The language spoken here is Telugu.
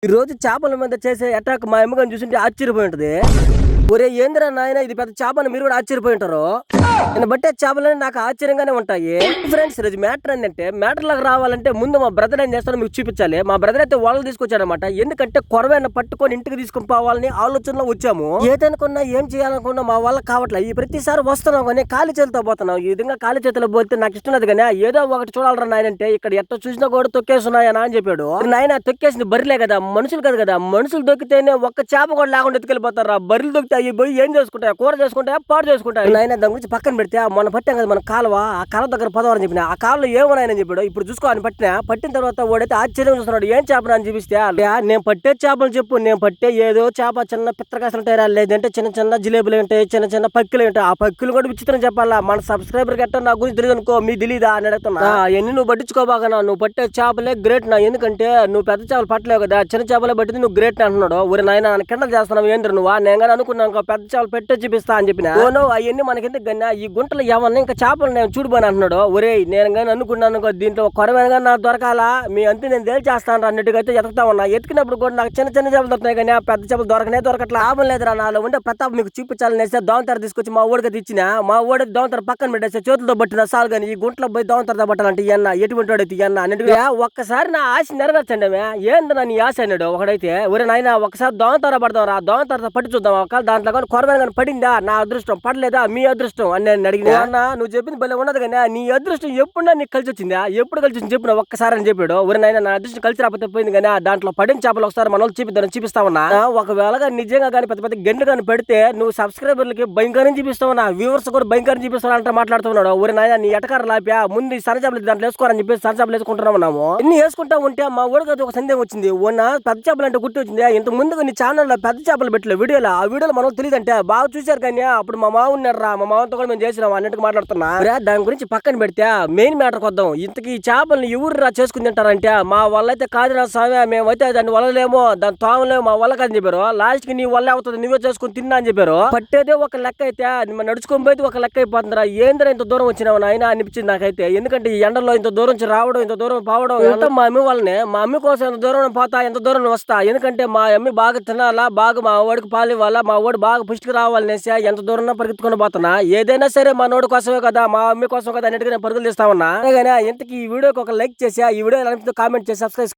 ఈ రోజు చేపల మీద చేసే అటాక్ మా అమ్మగారిని చూసింటే ఆశ్చర్యపోయి ఉంటది. ఒరే ఏందిరా నాయన ఇది పెద్ద చేపని మీరు కూడా ఆశ్చర్యపోయి ఉంటారు. నేను బట్టే చేపలని నాకు ఆశ్చర్యంగానే ఉంటాయి. ఫ్రెండ్స్ ఈరోజు మ్యాటర్ ఏంటంటే మ్యాటర్ లాగా రావాలంటే ముందు మా బ్రదర్ ఏం చేస్తారో మీకు చూపించాలి. మా బ్రదర్ అయితే వాళ్ళు తీసుకొచ్చాడనమాట. ఎందుకంటే కొరవైన పట్టుకొని ఇంటికి తీసుకుని పోవాలని ఆలోచనలో వచ్చాము. ఏదనుకున్నా ఏం చేయాలనుకున్నా మా వాళ్ళకి కావట్లేదు. ఈ ప్రతిసారి వస్తున్నాం కానీ ఖాళీ చేతితో పోతున్నాం. ఈ విధంగా ఖాళీ చేతిలో పోతే నాకు ఇష్టం లేదు కానీ ఏదో ఒకటి చూడాలరా నాయన అంటే ఇక్కడ ఎట్ట చూసినా కూడా తొక్కేస్తున్నాయనా అని చెప్పాడు. నాయన తొక్కేసింది బర్రెలే కదా, మనుషులు కాదు కదా. మనుషులు దొక్కితేనే ఒక్క చేప కూడా లేకుండా ఎత్తుకెళ్ళిపోతారా. బర్రెలు దొక్కితే అవి పోయి ఏం చేసుకుంటాయి, కూర చేసుకుంటాయా, పాడు చేసుకుంటాయి. నాయన దాని గురించి పక్కన పెడితే మొన్న పట్టాం కదా మన కాలువ, ఆ కాలువ దగ్గర పదవారని చెప్పిన ఆ కాలువలో ఏమన్నాయని చెప్పాడు. ఇప్పుడు చూసుకో అని పట్టిన తర్వాత వాడైతే ఆశ్చర్యం చూస్తున్నాడు. ఏం చేప అని చూపిస్తే నేను పట్టే చేపలు చెప్పు, నేను పట్టే ఏదో చేప చిన్న పిత్రకాసలు ఉంటాయి, లేదంటే చిన్న చిన్న జిలేబులు ఉంటాయి, చిన్న చిన్న పక్కులు ఉంటాయి. ఆ పక్కులు కూడా విచిత్రం చెప్పాలా. మన సబ్స్క్రైబర్ గట్ట నా గురించి తెలియదు అనుకో, మీ తెలీదా అని అడుగుతున్నా. ఎన్ని నువ్వు పట్టించుకోబాగా, నువ్వు పట్టే చేపలే గ్రేట్ నా. ఎందుకంటే నువ్వు పెద్ద చేపలు పట్టలేవు కదా, చిన్న చేపలే పట్టింది నువ్వు గ్రేట్ అంటున్నాడు. ఊరి నాయన కిండలు చేస్తున్నావు ఏంద్ర నువ్వు. నేను కానీ అనుకున్నాను పెద్ద చేపలు పెట్టే చూపిస్తా అని చెప్పిన. ఓనో అవన్నీ మనకెందుకు గన్నా, ఈ గుంటలు ఏమన్నా ఇంకా చేపలు నేను చూడిపోయి అంటున్నాడు. ఒరే నేను కానీ అనుకున్నాను దీంట్లో కొరమైన నాకు దొరకాలా, మీ అంతే నేను తేల్చేస్తాను అన్నట్టుగా అయితే ఎతుకుతా ఉన్నా. ఎతికినప్పుడు కూడా నాకు చిన్న చిన్న చేపలు దొరుకుతాయి కానీ పెద్ద చేపలు దొరకట్లా. లాభం లేదురా, నాలో ఉండే ప్రతాప్ మీకు చూపించాలని వేస్తే దోమతెర తీసుకొచ్చి మా ఊడికి ఇచ్చిన. మా ఊడి దోమతెర పక్కన పెట్టేస్తే చేతులతో పట్టిన సాలు కానీ ఈ గుంటలో పోయి దోమతెరతో పట్టాలంటే ఎన్న ఎటువంటి వాడైతే ఎన్న అన్నట్టుగా ఒక్కసారి నా ఆశ నెరవేర్చండి. ఏంది నీ ఆశ అన్నాడు ఒకడైతే. ఒరే నాయన ఒకసారి దోమతెర పడదాం రా, దోమతెరతో పట్టి చూద్దాం. ఒకవేళ దాంట్లో కానీ కొరమైన కానీ పడిందా నా అదృష్టం, పడలేదా మీ అదృష్టం అని నేను అడిగిన. అన్న నువ్వు చెప్పింది భలే ఉన్నది కానీ నీ అదృష్టం ఎప్పుడన్నా నీకు కలిసి వచ్చిందా, ఎప్పుడు కలిసి వచ్చింది చెప్పిన ఒక్కసారి అని చెప్పాడు. ఊరి నాయన నా అదృష్టం కలిసి రాకపోతే పోయింది కానీ దాంట్లో పడిన చేపలు ఒకసారి మన వాళ్ళు చూపిస్తా ఉన్నా. ఒకవేళ నిజంగా కానీ పెద్ద పెద్ద గంటలు కానీ పెడితే నువ్వు సబ్స్క్రైబర్లకి భయంకరం చూపిస్తావు, నా వ్యూవర్స్ కూడా భయంకరం చూపిస్తావు అంటే మాట్లాడుతున్నాడు. ఊరి నాయన నీ ఎటకారు లాపా, ముందు సరచేపలు దాంట్లో వేసుకోరని చెప్పి సరచేపలు వేసుకుంటున్నాము. ఇన్ని వేసుకుంటా ఉంటే మా ఊడికి ఒక సందేహం వచ్చింది. ఉన్న పెద్ద చేపలు అంటే గుర్తు వచ్చింది. ఇంత ముందుగా నీ ఛానల్లో పెద్ద చేపలు పెట్టలే వీడియోలో. ఆ వీడియోలో మనం తెలియదు అంటే బాగా చూశారు కానీ అప్పుడు మా మామ ఉన్నారా, మా మామతో కూడా మేము చేసినాం అన్నట్టుగా మాట్లాడుతున్నా. దాని గురించి పక్కన పెడితే మెయిన్ మ్యాటర్ కొద్దాం. ఇంతకీ ఈ చేపలను ఎవరు రా చేసుకుని తింటారంటే మా వాళ్ళైతే కాదురా స్వామి, మేమైతే దాన్ని వల్లలేమో, దాన్ని తోమలేమో, మా వల్ల కాదని చెప్పారు. లాస్ట్ కి నీ వల్ల అవుతుంది, నువ్వే చేసుకుని తిన్నా అని చెప్పారు. పట్టేదే ఒక లెక్క అయితే నడుచుకొని పోతే ఒక లెక్క అయిపోతుందిరా. ఏంద్రా ఇంత దూరం వచ్చినావు నాయన అనిపించింది నాకైతే. ఎందుకంటే ఈ ఎండలో ఇంత దూరం నుంచి రావడం, ఇంత దూరం పోవడం అంటే మా అమ్మ వాళ్ళనే. మా అమ్మ కోసం ఎంత దూరం పోతా, ఎంత దూరం వస్తా. ఎందుకంటే మా అమ్మ బాగా తినాలా, బాగా మా వాడికి పాలు ఇవ్వాలా, మా వాడు బాగా పుష్టికి రావాలనేసి ఎంత దూరం పరిగెత్తుకుని పోతున్నా. ఏదైనా సరే మా నోడు కోసమే కదా, మా అమ్మ కోసం కదా అన్నిటికీ నేను పరుగులు తీస్తా ఉన్నా. ఇంతకీ ఈ వీడియోకి ఒక లైక్ చేసి, ఈ వీడియో కామెంట్ చేసి సబ్స్క్రైబ్